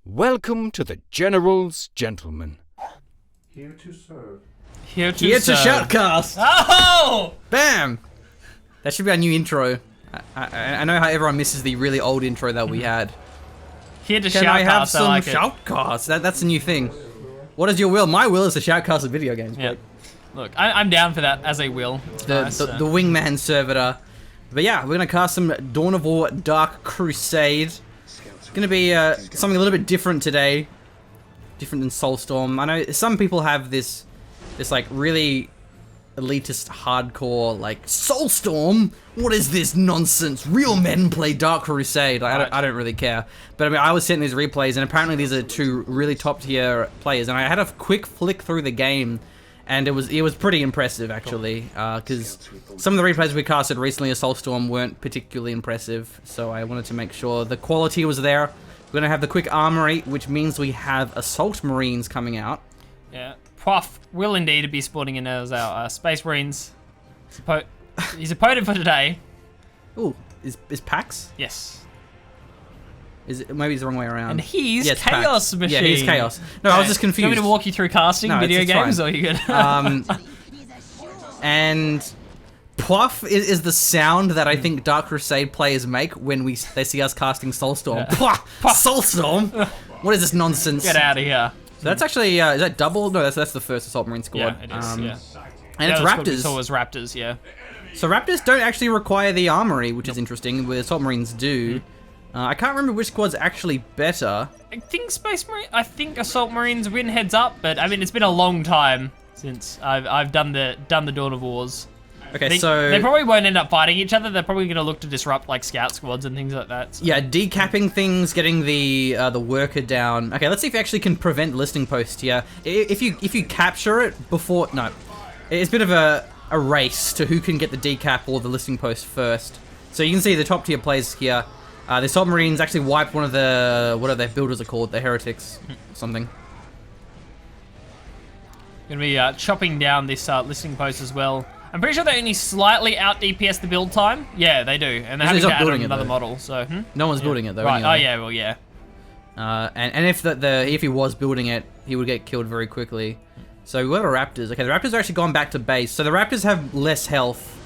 Welcome to the General's Gentlemen. Here to serve. Here to shoutcast. Oh! Bam! That should be our new intro. I know how everyone misses the really old intro that we had. Here to Can shoutcast. I have some like shoutcast? That's a new thing. What is your will? My will is to shoutcast of video games. Yeah. Look, I'm down for that as a will. It's The nice, the wingman servitor. But yeah, we're gonna cast some Dawn of War Dark Crusade. It's gonna be something a little bit different today. Different than Soulstorm. I know some people have this like really elitist hardcore like Soulstorm. What is this nonsense? Real men play Dark Crusade. I don't really care. But I mean, I was seeing these replays, and apparently these are two really top tier players. And I had a quick flick through the game, and it was pretty impressive actually. Because some of the replays we casted recently as Soulstorm weren't particularly impressive. So I wanted to make sure the quality was there. We're gonna have the quick armory, which means we have Assault Marines coming out. Yeah. Pwaf will indeed be sporting in as our Space Marines. He's opponent for today. Ooh, is Pax? Yes. Maybe it's the wrong way around. And he's it's Chaos Pax. Machine. Yeah, he's Chaos. No, I was just confused. Do you want me to walk you through casting No, video it's games, fine. or are you good? And Pwaf is the sound that I think Dark Crusade players make when they see us casting Soulstorm. Yeah. Pwaf! Soulstorm! What is this nonsense? Get out of here. So that's actually, is that double? No, that's the first Assault Marine squad. Yeah, it is. Yeah. And it's Raptors. So it was Raptors, yeah. So Raptors don't actually require the armory, which is interesting, where Assault Marines do. I can't remember which squad's actually better. I think Assault Marines win heads up, but I mean it's been a long time since I've done the Dawn of Wars. Okay, so they probably won't end up fighting each other. They're probably going to look to disrupt like scout squads and things like that. So. yeah, decapping things, getting the worker down. Okay, let's see if you actually can prevent listing post here. If you capture it before, no, it's a bit of a race to who can get the decap or the listing post first. So you can see the top tier players here. The Assault Marines actually wiped one of the, what are their builders are called, the heretics, something. Going to be chopping down this listing post as well. I'm pretty sure they only slightly out DPS the build time. Yeah, they do, and they're having to add another model. So no one's building it though. Right. Anyway. Oh yeah. Well, yeah. And if if he was building it, he would get killed very quickly. So we have a Raptors. Okay, the Raptors are actually gone back to base. So the Raptors have less health.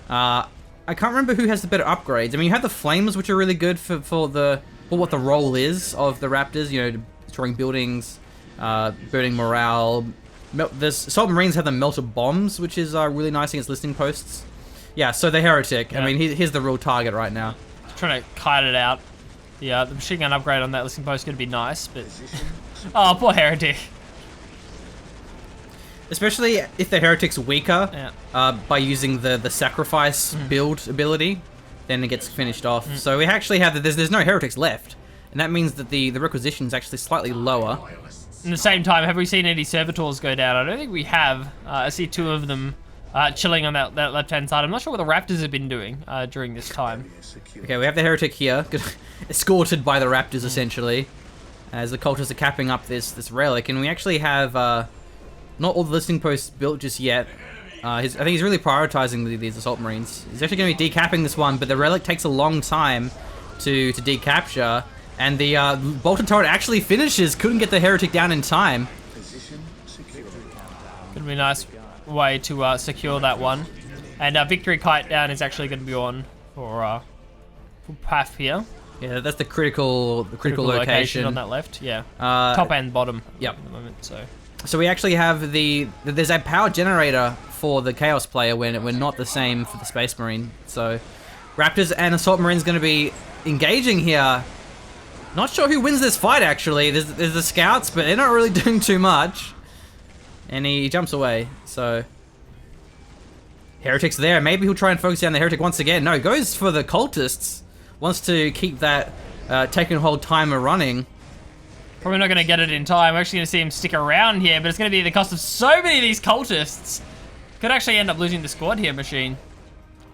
I can't remember who has the better upgrades. I mean, you have the Flames, which are really good for what the role is of the Raptors. You know, destroying buildings, burning morale. The Assault Marines have the melted bombs, which is really nice against listing posts. Yeah, so the Heretic. Yeah. I mean, he's the real target right now. Trying to kite it out. Yeah, the machine gun upgrade on that listing post is going to be nice, but oh, poor Heretic. Especially if the Heretic's weaker, by using the sacrifice build ability, then it gets finished off. So we actually have there's no Heretics left, and that means that the requisition is actually slightly lower. At the same time, have we seen any servitors go down? I don't think we have. I see two of them chilling on that left-hand side. I'm not sure what the Raptors have been doing during this time. Okay, we have the Heretic here, escorted by the Raptors essentially, as the cultists are capping up this relic, and we actually have not all the listing posts built just yet. I think he's really prioritizing these Assault Marines. He's actually going to be decapping this one, but the relic takes a long time to decapture. And the bolted turret actually finishes. Couldn't get the Heretic down in time. Gonna be a nice way to secure that one. And Victory Kite down is actually going to be on for Pwaf here. Yeah, that's the critical location on that left. Yeah, top and bottom. Yep. At the moment, so we actually have there's a power generator for the Chaos player when we're not the same for the Space Marine. So Raptors and Assault Marines going to be engaging here. Not sure who wins this fight, actually. There's the scouts, but they're not really doing too much. And he jumps away, so... Heretic's there. Maybe he'll try and focus down the Heretic once again. No, goes for the cultists. Wants to keep that take and hold timer running. Probably not going to get it in time. We're actually going to see him stick around here, but it's going to be at the cost of so many of these cultists. Could actually end up losing the squad here, Machine.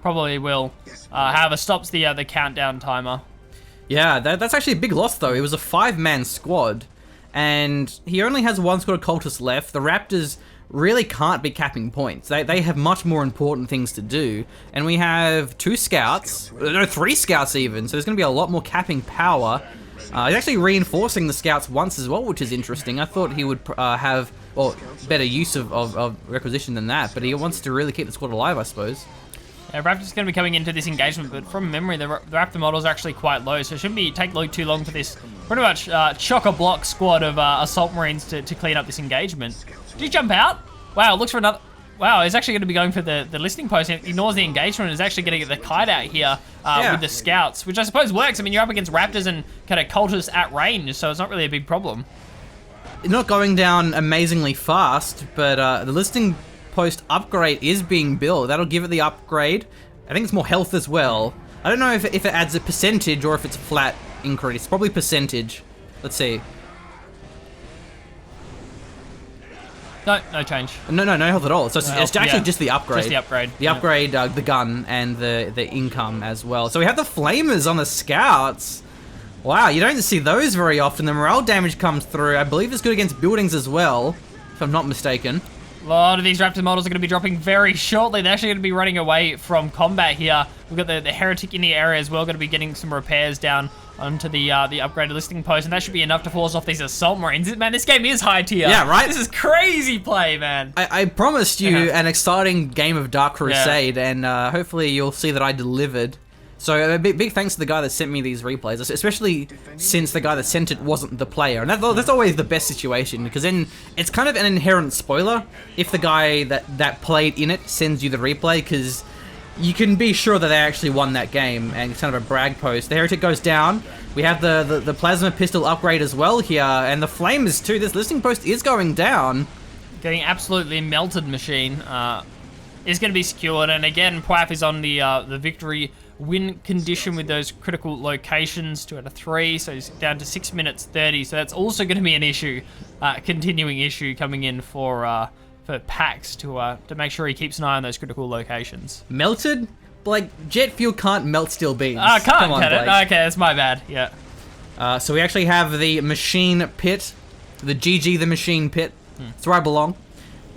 Probably will. However, stops the countdown timer. Yeah, that's actually a big loss, though. It was a 5-man squad, and he only has one squad of cultists left. The Raptors really can't be capping points. They have much more important things to do, and we have 2 scouts, no, 3 scouts even, so there's going to be a lot more capping power. He's actually reinforcing the scouts once as well, which is interesting. I thought he would have, well, better use of requisition than that, but he wants to really keep the squad alive, I suppose. Yeah, Raptor's going to be coming into this engagement, but from memory, the Raptor models are actually quite low, so it shouldn't take too long for this pretty much chock-a-block squad of Assault Marines to clean up this engagement. Did he jump out? Wow, looks for another... Wow, he's actually going to be going for the listening post. He ignores the engagement and is actually going to get the kite out here with the scouts, which I suppose works. I mean, you're up against Raptors and kind of cultists at range, so it's not really a big problem. Not going down amazingly fast, but the listening post upgrade is being built. That'll give it the upgrade. I think it's more health as well. I don't know if it adds a percentage or if it's a flat increase. Probably percentage. Let's see. No change. No health at all. So it's actually just the upgrade. Just the upgrade. The upgrade, the gun, and the income as well. So we have the flamers on the scouts. Wow, you don't see those very often. The morale damage comes through. I believe it's good against buildings as well, if I'm not mistaken. A lot of these Raptor models are going to be dropping very shortly. They're actually going to be running away from combat here. We've got the Heretic in the area as well, going to be getting some repairs down onto the upgraded listing post, and that should be enough to force off these Assault Marines. Man, this game is high tier. Yeah, right? This is crazy play, man. I promised you an exciting game of Dark Crusade, and hopefully you'll see that I delivered. So a big thanks to the guy that sent me these replays, especially since the guy that sent it wasn't the player. And that's always the best situation, because then it's kind of an inherent spoiler if the guy that played in it sends you the replay, because you can be sure that they actually won that game, and it's kind of a brag post. The Heretic goes down. We have the Plasma Pistol upgrade as well here, and the Flamers too. This listing post is going down. Getting absolutely melted, Machine. Is going to be secured, and again, Pwaf is on the victory win condition with those critical locations, 2 out of 3, so he's down to 6 minutes 30, so that's also going to be an issue, continuing issue coming in for Pax to make sure he keeps an eye on those critical locations. Melted? Like, jet fuel can't melt steel beams. Can't, Come on, can it? Blake. Okay, that's my bad, yeah. So we actually have the machine pit, the GG the machine pit. It's where I belong.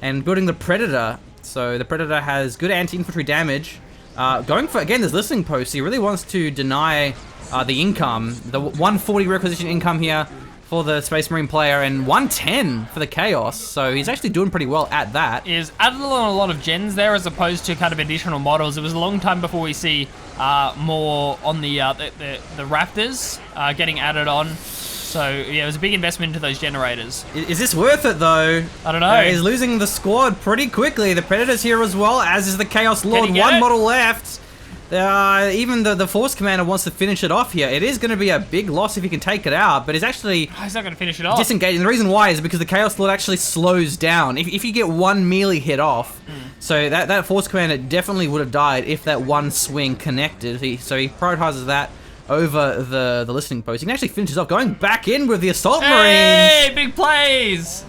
And building the Predator. So the Predator has good anti-infantry damage. Going for, again, this listening post, he really wants to deny the income. The 140 requisition income here for the Space Marine player, and 110 for the Chaos. So he's actually doing pretty well at that. Is added on a lot of gens there as opposed to kind of additional models. It was a long time before we see more on the Raptors getting added on. So yeah, it was a big investment into those generators. Is this worth it though? I don't know. He's losing the squad pretty quickly. The Predator's here as well, as is the Chaos Lord. One model left. Even the Force Commander wants to finish it off here. It is going to be a big loss if he can take it out, but he's actually... He's not going to finish it off. Disengaging. The reason why is because the Chaos Lord actually slows down. If you get one melee hit off, so that Force Commander definitely would have died if that one swing connected. So he prioritizes that over the listening post. He can actually finish it off, going back in with the Assault Marines. Hey, big plays!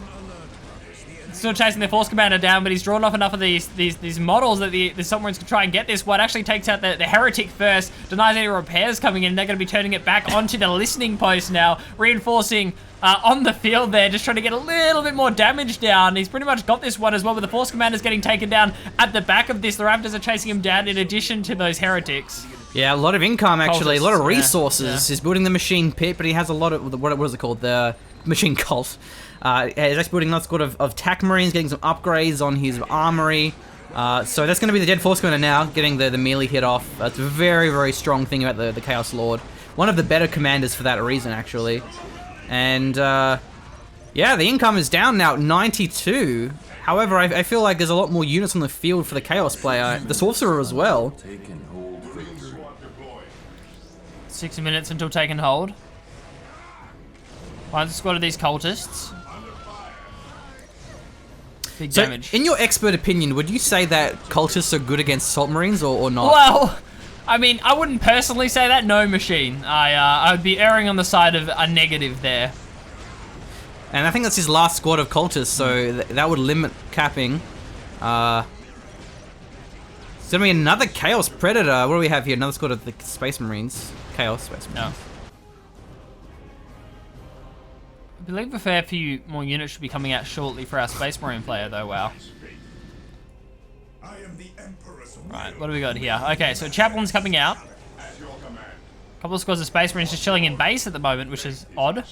Still chasing the Force Commander down, but he's drawn off enough of these models that the Assault Marines can try and get this one. Actually takes out the Heretic first, denies any repairs coming in. They're going to be turning it back onto the listening post now, reinforcing on the field there, just trying to get a little bit more damage down. He's pretty much got this one as well, but the Force Commander's getting taken down at the back of this. The Raptors are chasing him down in addition to those Heretics. Yeah, a lot of income actually, Cultists, a lot of resources. yeah. He's building the machine pit, but he has a lot of, what is it called? The machine cult. He's actually building another squad of TAC Marines, getting some upgrades on his armory. So that's going to be the dead Force Commander now, getting the melee hit off. That's a very, very strong thing about the Chaos Lord. One of the better commanders for that reason, actually. And, yeah, the income is down now, 92. However, I feel like there's a lot more units on the field for the Chaos player. The Sorcerer as well. 6 minutes until taken hold. Finds a squad of these cultists. Big damage. In your expert opinion, would you say that cultists are good against Assault Marines or not? Well, I mean, I wouldn't personally say that. No, Machine. I would be erring on the side of a negative there. And I think that's his last squad of cultists, so that would limit capping. It's going to be another Chaos Predator. What do we have here? Another squad of the Space Marines. Chaos Space Marines. No. I believe a fair few more units should be coming out shortly for our Space Marine player, though. Wow. Right, what do we got here? Okay, so Chaplain's coming out. A couple of squads of Space Marines just chilling in base at the moment, which is odd.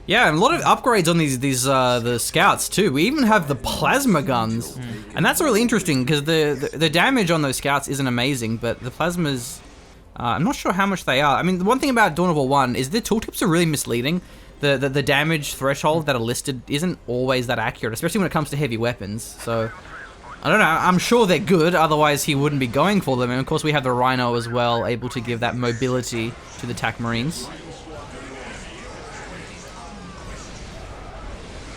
Yeah, and a lot of upgrades on the scouts too. We even have the plasma guns, and that's really interesting because the damage on those scouts isn't amazing, but the plasmas, I'm not sure how much they are. I mean, the one thing about Dawn of War 1 is the tooltips are really misleading. The damage threshold that are listed isn't always that accurate, especially when it comes to heavy weapons. So I don't know. I'm sure they're good, otherwise he wouldn't be going for them. And of course, we have the Rhino as well, able to give that mobility to the TAC Marines.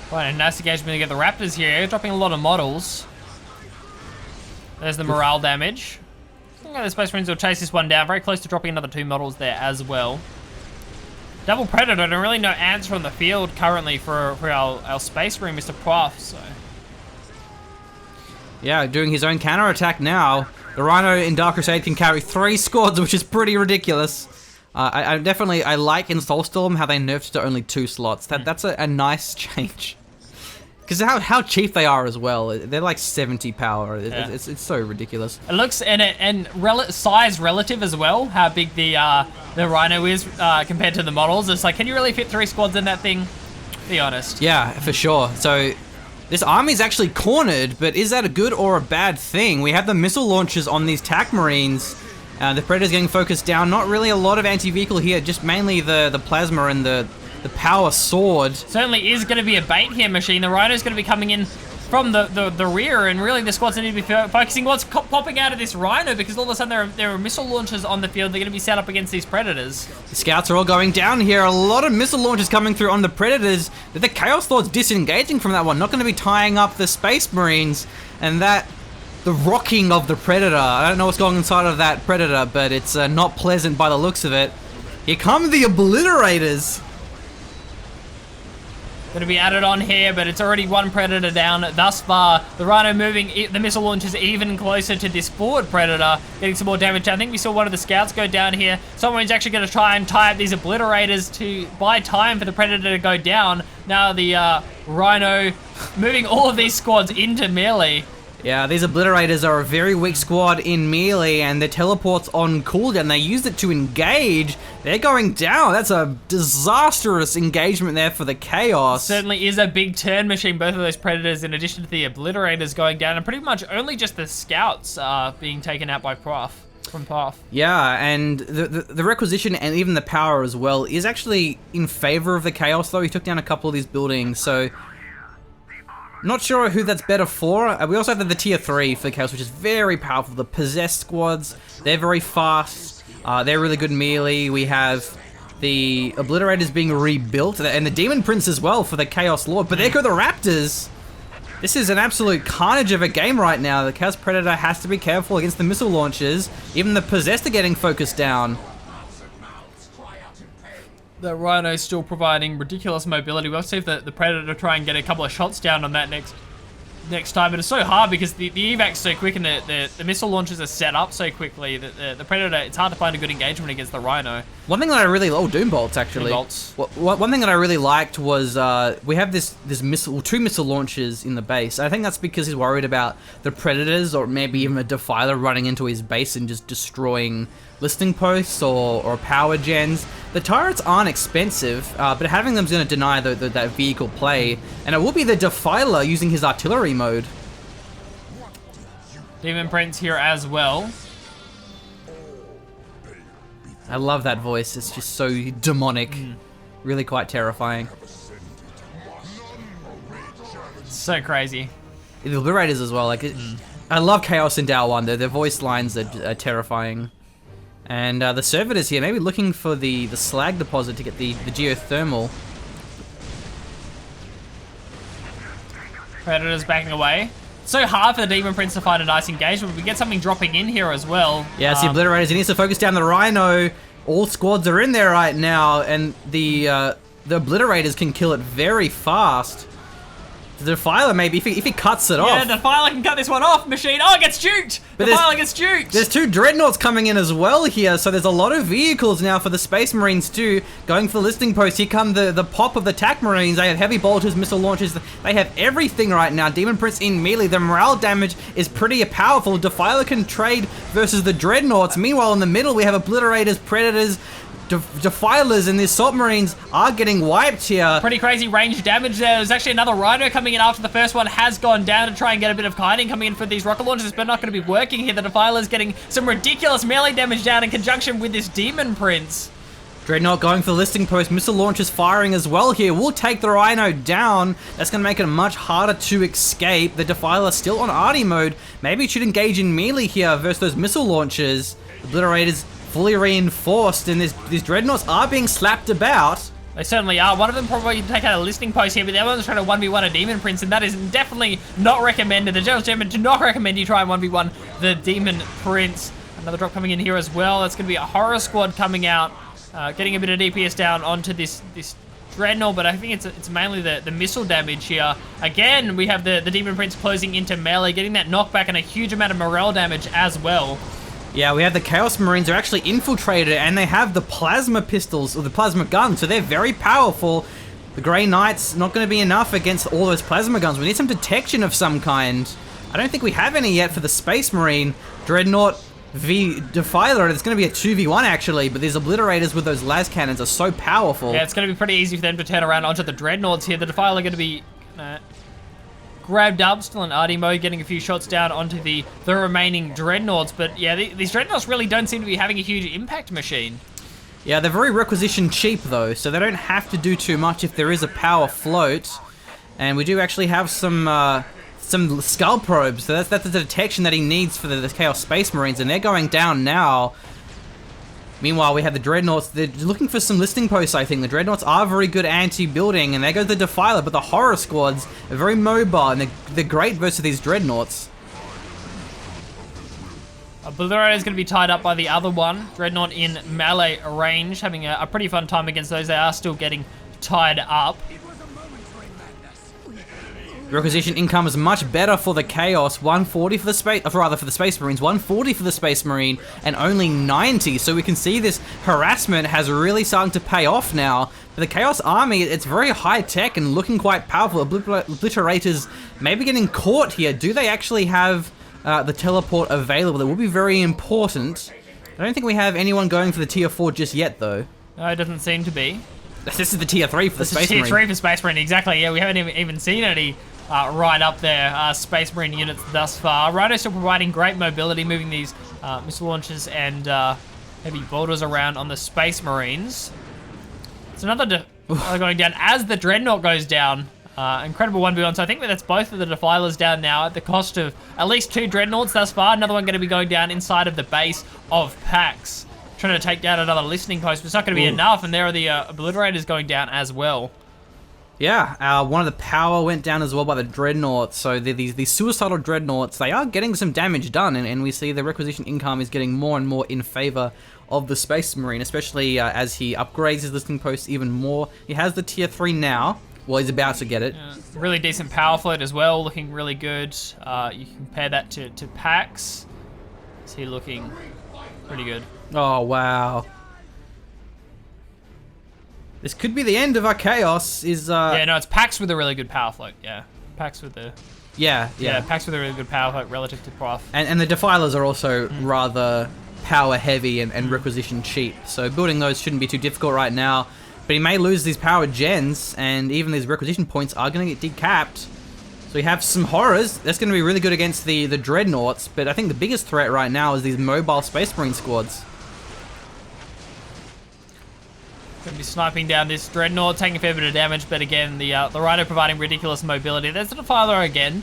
Quite a nice engagement to get the Raptors here, dropping a lot of models. There's the morale damage. I think the Space Marines will chase this one down, very close to dropping another 2 models there as well. Double Predator, and really no answer on the field currently for our Space Marine, Mr. Pwaf, so. Yeah, doing his own counter-attack now. The Rhino in Dark Crusade can carry 3 squads, which is pretty ridiculous. I definitely like in Soulstorm how they nerfed to only 2 slots. That's a nice change. Because how cheap they are as well. They're like 70 power. It's so ridiculous. It looks size relative as well. How big the Rhino is compared to the models. It's like, can you really fit 3 squads in that thing? Be honest. Yeah, for sure. So this army's actually cornered, but is that a good or a bad thing? We have the missile launchers on these TAC Marines. The Predator's getting focused down. Not really a lot of anti-vehicle here. Just mainly the plasma and the power sword. Certainly is going to be a bait here, Machine. The Rhino's going to be coming in from the rear, and really the squads need to be focusing what's popping out of this Rhino, because all of a sudden there are missile launchers on the field. They're going to be set up against these Predators. The scouts are all going down here. A lot of missile launchers coming through on the Predators. The Chaos Lord's disengaging from that one. Not going to be tying up the Space Marines, and the rocking of the Predator. I don't know what's going inside of that Predator, but it's not pleasant by the looks of it. Here come the Obliterators. Going to be added on here, but it's already 1 Predator down thus far. The Rhino moving the missile launchers even closer to this forward Predator, getting some more damage. I think we saw one of the scouts go down here. Someone's actually going to try and tie up these Obliterators to buy time for the Predator to go down. Now the Rhino moving all of these squads into melee. Yeah, these Obliterators are a very weak squad in melee, and their teleport's on cooldown. They used it to engage. They're going down. That's a disastrous engagement there for the Chaos. Certainly is a big turn, Machine. Both of those Predators, in addition to the Obliterators, going down, and pretty much only just the Scouts being taken out by Pwaf. From Pwaf. Yeah, and the requisition and even the power as well is actually in favor of the Chaos, though. He took down a couple of these buildings, so not sure who that's better for. We also have the tier 3 for the Chaos, which is very powerful. The Possessed squads, they're very fast. They're really good melee. We have the Obliterators being rebuilt, and the Demon Prince as well for the Chaos Lord. But there go the Raptors. This is an absolute carnage of a game right now. The Chaos Predator has to be careful against the missile launchers. Even the Possessed are getting focused down. The Rhino still providing ridiculous mobility. We'll see if the Predator try and get a couple of shots down on that next time. But it's so hard because the evac's so quick and the missile launchers are set up so quickly that the Predator, it's hard to find a good engagement against the Rhino. One thing that I really... Oh, Doom Bolts, actually. Doom Bolts. One thing that I really liked was we have this two missile launchers in the base. I think that's because he's worried about the Predators or maybe even a Defiler running into his base and just destroying listing posts or power gens. The turrets aren't expensive, but having them is going to deny that vehicle play, and it will be the Defiler using his artillery mode. Demon Prince here as well. I love that voice. It's just so demonic. Really quite terrifying. So crazy. The Liberators as well. Like, I love Chaos in Dow 1. Their voice lines are terrifying. And the Servitors here, maybe looking for the slag deposit to get the geothermal. Predators backing away. So hard for the Demon Prince to find a nice engagement. We get something dropping in here as well. Yeah, it's the Obliterators. He needs to focus down the Rhino. All squads are in there right now, and the Obliterators can kill it very fast. The Defiler, maybe, if he cuts it Yeah, off. the Defiler can cut this one off, Machine. Oh, it gets juked! The Defiler gets juked! There's 2 Dreadnoughts coming in as well here, so there's a lot of vehicles now for the Space Marines too, going for the listing post. Here come the pop of the TAC Marines. They have heavy bolters, missile launchers. They have everything right now. Demon Prince in melee. The morale damage is pretty powerful. Defiler can trade versus the Dreadnoughts. Meanwhile, in the middle, we have Obliterators, Predators, Defilers, and the Assault Marines are getting wiped here. Pretty crazy range damage there. There's actually another Rhino coming in after the first one has gone down to try and get a bit of kiting coming in for these rocket launchers, but not going to be working here. The Defiler's getting some ridiculous melee damage down in conjunction with this Demon Prince. Dreadnought going for the listing post. Missile launchers firing as well here. We'll take the Rhino down. That's going to make it much harder to escape. The Defiler still on arty mode. Maybe it should engage in melee here versus those missile launchers. Obliterators fully reinforced, and these Dreadnoughts are being slapped about. They certainly are. One of them probably take out a listing post here, but the other one's trying to 1v1 a Demon Prince, and that is definitely not recommended. The General's Chairman do not recommend you try and 1v1 the Demon Prince. Another drop coming in here as well. That's going to be a Horror Squad coming out, getting a bit of DPS down onto this Dreadnought, but I think it's mainly the missile damage here. Again, we have the Demon Prince closing into melee, getting that knockback and a huge amount of morale damage as well. Yeah, we have the Chaos Marines are actually infiltrated, and they have the plasma pistols, or the plasma guns, so they're very powerful. The Grey Knight's not going to be enough against all those plasma guns. We need some detection of some kind. I don't think we have any yet for the Space Marine. Dreadnought v Defiler, and it's going to be a 2v1 actually, but these Obliterators with those las cannons are so powerful. Yeah, it's going to be pretty easy for them to turn around onto the Dreadnoughts here. The Defiler are going to be grabbed up, still in arty mode, getting a few shots down onto the remaining Dreadnoughts. But yeah, these Dreadnoughts really don't seem to be having a huge impact, Machine. Yeah, they're very requisition cheap though, so they don't have to do too much if there is a power float. And we do actually have some skull probes, so that's the detection that he needs for the Chaos Space Marines, and they're going down now. Meanwhile, we have the Dreadnoughts. They're looking for some listing posts, I think. The Dreadnoughts are very good anti-building, and there goes the Defiler, but the Horror Squads are very mobile, and they're great versus these Dreadnoughts. Obliterator is going to be tied up by the other one. Dreadnought in melee range, having a pretty fun time against those. They are still getting tied up. Requisition income is much better for the Chaos. 140 for the Space Marines, 140 for the Space Marine, and only 90. So we can see this harassment has really started to pay off now. For the Chaos Army, it's very high tech and looking quite powerful. Obliterators maybe getting caught here. Do they actually have the teleport available? That will be very important. I don't think we have anyone going for the tier 4 just yet, though. No, it doesn't seem to be. This is the tier 3 for the Space Marine. Tier 3 for Space Marine, exactly. Yeah, we haven't even seen any right up there Space Marine units thus far. Rhino's still providing great mobility, moving these missile launchers and heavy bolters around on the Space Marines. It's another going down as the Dreadnought goes down. Incredible 1v1. So I think that's both of the Defilers down now at the cost of at least 2 Dreadnoughts thus far. Another one going to be going down inside of the base of Pax, trying to take down another listening post, but it's not going to be enough. And there are the Obliterators going down as well. Yeah, one of the power went down as well by the Dreadnoughts. So these suicidal Dreadnoughts, they are getting some damage done, and we see the requisition income is getting more and more in favor of the Space Marine, especially as he upgrades his listing posts even more. He has the tier 3 now. Well, he's about to get it. Really decent power float as well, looking really good. You compare that to Pax. Is he looking pretty good? Oh, wow. This could be the end of our Chaos. Yeah, no, it's Pax with a really good power float. Yeah, Pax with the... Yeah. Pax with a really good power float relative to Pwaf. And the Defilers are also rather power heavy and requisition cheap. So building those shouldn't be too difficult right now. But he may lose these power gens, and even these requisition points are going to get decapped. So we have some horrors. That's going to be really good against the Dreadnoughts. But I think the biggest threat right now is these mobile Space Marine squads. Going to be sniping down this Dreadnought, taking a fair bit of damage, but again, the Rhino providing ridiculous mobility. There's the Defiler again,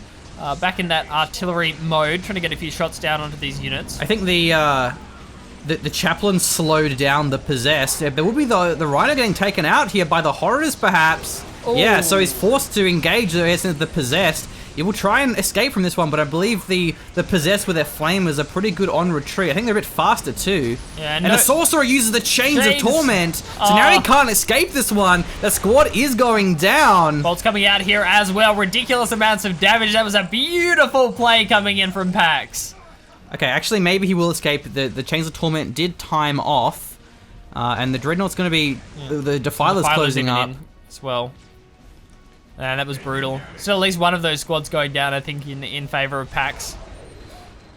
back in that artillery mode, trying to get a few shots down onto these units. I think the Chaplain slowed down the Possessed. There will be the Rhino getting taken out here by the Horrors, perhaps. Ooh. Yeah, so he's forced to engage the Possessed. You will try and escape from this one, but I believe the Possessed with their Flamers are pretty good on retreat. I think they're a bit faster too. Yeah, and the Sorcerer uses the Chains of Torment, so Oh. now he can't escape this one. The squad is going down. Bolts coming out here as well. Ridiculous amounts of damage. That was a beautiful play coming in from Pax. Okay, actually, maybe he will escape. The Chains of Torment did time off, and the Dreadnought's going to be the Defiler's closing up as well. And that was brutal. So at least one of those squads going down, I think, in favor of Pax.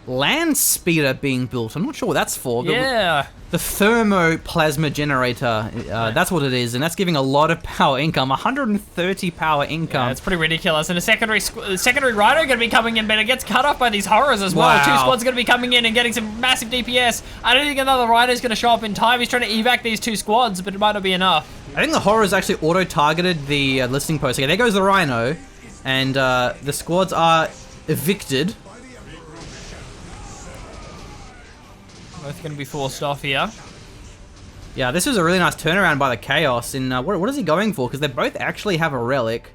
Land Speeder being built. I'm not sure what that's for. Yeah. The Thermoplasma Generator, that's what it is, and that's giving a lot of power income, 130 power income. Yeah, it's pretty ridiculous. And a secondary Rhino going to be coming in, but it gets cut off by these horrors as well. Wow. 2 squads going to be coming in and getting some massive DPS. I don't think another Rhino is going to show up in time. He's trying to evac these 2 squads, but it might not be enough. I think the horrors actually auto-targeted the listening post. Okay, there goes the Rhino, and the squads are evicted. Both going to be forced off here. Yeah, this is a really nice turnaround by the Chaos. And what is he going for? Because they both actually have a relic,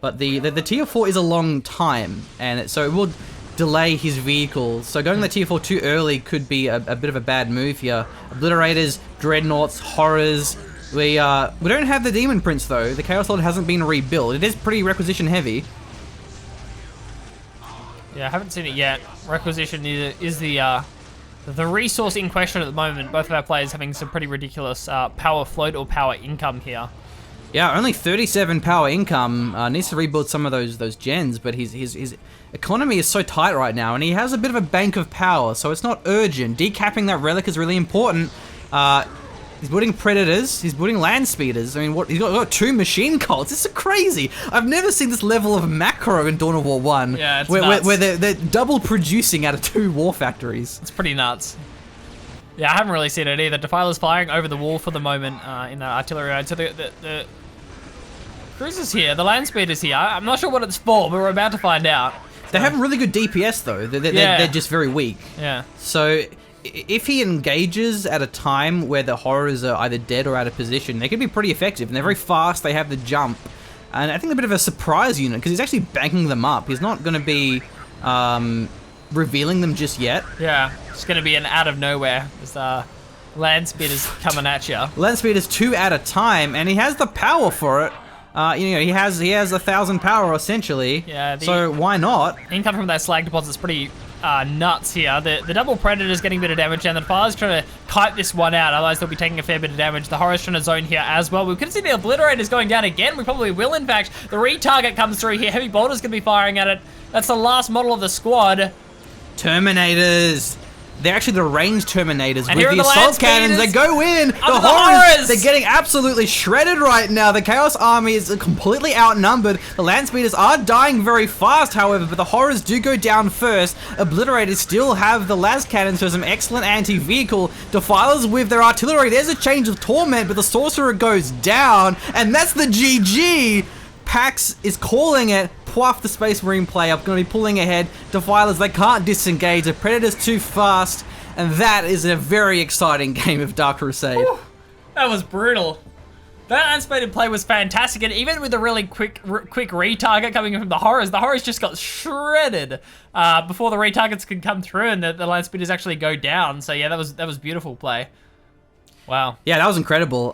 but the tier 4 is a long time, and so it will delay his vehicle. So going the tier 4 too early could be a bit of a bad move here. Obliterators, Dreadnoughts, Horrors. We don't have the Demon Prince though. The Chaos Lord hasn't been rebuilt. It is pretty requisition heavy. Yeah, I haven't seen it yet. Requisition is the resource in question at the moment. Both of our players having some pretty ridiculous power float or power income here. Yeah, only 37 power income. Needs to rebuild some of those gens, but his economy is so tight right now, and he has a bit of a bank of power, so it's not urgent. Decapping that relic is really important. He's building Predators, he's building Land Speeders. I mean, he's got 2 Machine Cults. This is crazy. I've never seen this level of macro in Dawn of War 1. Yeah, it's where nuts. where they're double producing out of 2 war factories. It's pretty nuts. Yeah, I haven't really seen it either. Defiler's firing over the wall for the moment in the artillery round. So the cruisers here, the land speeders here. I'm not sure what it's for, but we're about to find out. They have really good DPS though. They're just very weak. Yeah. So if he engages at a time where the horrors are either dead or out of position, they can be pretty effective. And they're very fast. They have the jump. And I think they're a bit of a surprise unit because he's actually banking them up. He's not going to be revealing them just yet. Yeah, it's going to be an out of nowhere. There's land speeders coming at you. Land speed is 2 at a time, and he has the power for it. He has 1,000 power essentially. Yeah. So why not? Income from that slag deposit's pretty nuts here. The double Predator's getting a bit of damage, and the Defiler's trying to kite this one out, otherwise they'll be taking a fair bit of damage. The Horror's trying to zone here as well. We could see the Obliterators going down again. We probably will, in fact. The retarget comes through here. Heavy Bolter's going to be firing at it. That's the last model of the squad. Terminators. They're actually the ranged Terminators. And with here are the the assault land cannons. They speeders. go in. The the horrors. horrors. They're getting absolutely shredded right now. The Chaos Army is completely outnumbered. The land speeders are dying very fast, however, but the horrors do go down first. Obliterators still have the las cannons for some excellent anti-vehicle. Defilers with their artillery. There's a change of torment, but the sorcerer goes down, and that's the GG. Pax is calling it. Pwaf, the Space Marine player, going to be pulling ahead. Defilers, they can't disengage. The Predator's too fast. And that is a very exciting game of Dark Crusade. Whew, that was brutal. That unspated play was fantastic, and even with a really quick retarget coming in from the horrors just got shredded before the retargets could come through and the land speeders actually go down. So yeah, that was beautiful play. Wow. Yeah, that was incredible.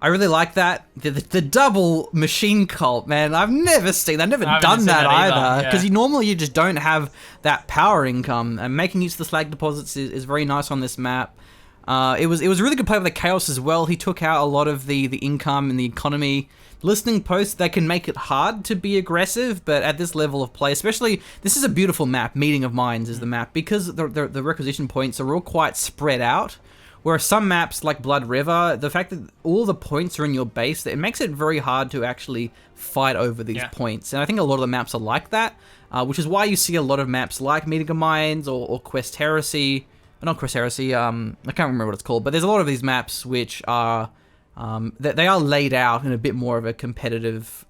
I really like that. The double machine cult, man. I've never done that either. Because normally you just don't have that power income. And making use of the slag deposits is very nice on this map. It was a really good play with the Chaos as well. He took out a lot of the income and the economy. Listening posts, they can make it hard to be aggressive, but at this level of play, especially, this is a beautiful map. Meeting of Minds is the map. Because the requisition points are all quite spread out. Whereas some maps like Blood River, the fact that all the points are in your base, it makes it very hard to actually fight over these points. And I think a lot of the maps are like that, which is why you see a lot of maps like Meeting of Minds or Quest Heresy. Not Quest Heresy, I can't remember what it's called, but there's a lot of these maps which are, they are laid out in a bit more of a competitive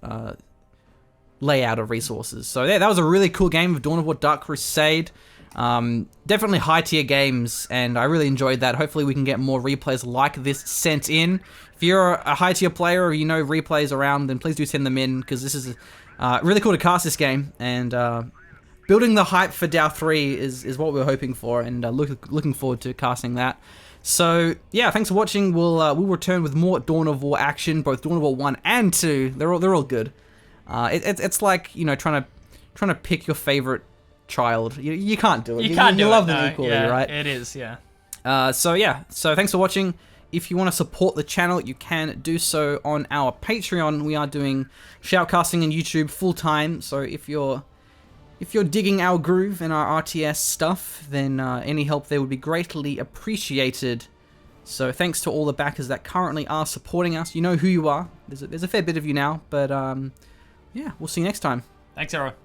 layout of resources. So yeah, that was a really cool game of Dawn of War Dark Crusade. Definitely high tier games, and I really enjoyed that. Hopefully we can get more replays like this sent in. If you're a high tier player or you know replays around, then please do send them in, because this is really cool to cast this game, and building the hype for DAO 3 is what we're hoping for, and looking forward to casting that. So yeah, thanks for watching. We'll return with more Dawn of War action, both Dawn of War 1 and 2. They're all good. It's like, you know, trying to pick your favorite child. You can't do it. You can't do it. You love them equally, yeah, right? It is, yeah. So thanks for watching. If you want to support the channel, you can do so on our Patreon. We are doing shoutcasting on YouTube full time. So if you're digging our groove and our RTS stuff, then any help there would be greatly appreciated. So thanks to all the backers that currently are supporting us. You know who you are. There's a fair bit of you now, but yeah, we'll see you next time. Thanks, everyone.